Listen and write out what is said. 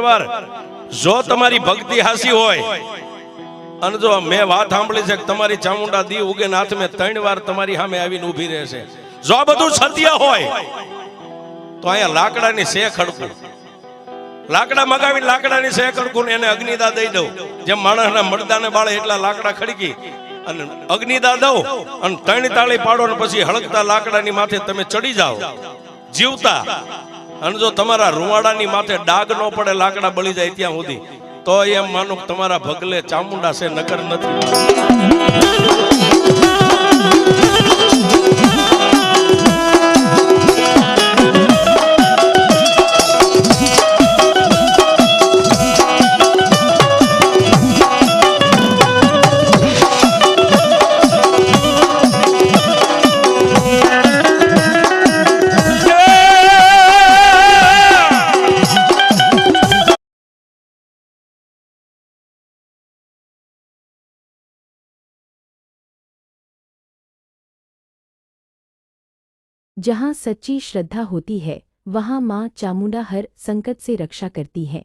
દરબાર જો તમારી ભક્તિ હાસી હોય અને જો મેં વાત સાંભળી છે કે તમારી ચામુંડા દી ઉગે નાથ મેં 3 વાર તમારી સામે આવીને ઊભી રહેશે, જો આ બધું સત્ય હોય તો અહીંયા લાકડાની સે ખડકું, લાકડા મગાવી લાકડાની સે ખડકું ને એને અગ્નિદા દઈ દઉં, જેમ માણસના મરદાને બાળે એટલા લાકડા ખડકી અને અગ્નિદા દઉં અને 3 તાળી પાડો ને પછી હળકતા લાકડાની માથે તમે ચડી જાઓ જીવતા, અને જો તમારા રૂવાડાની માથે ડાગ ન પડે લાકડા બળી જાય ત્યાં સુધી, તો એમ માનો કે તમારા ભગલે ચામુંડા છે, નકર નથી. जहाँ सच्ची श्रद्धा होती है वहाँ माँ चामुंडा हर संकट से रक्षा करती है।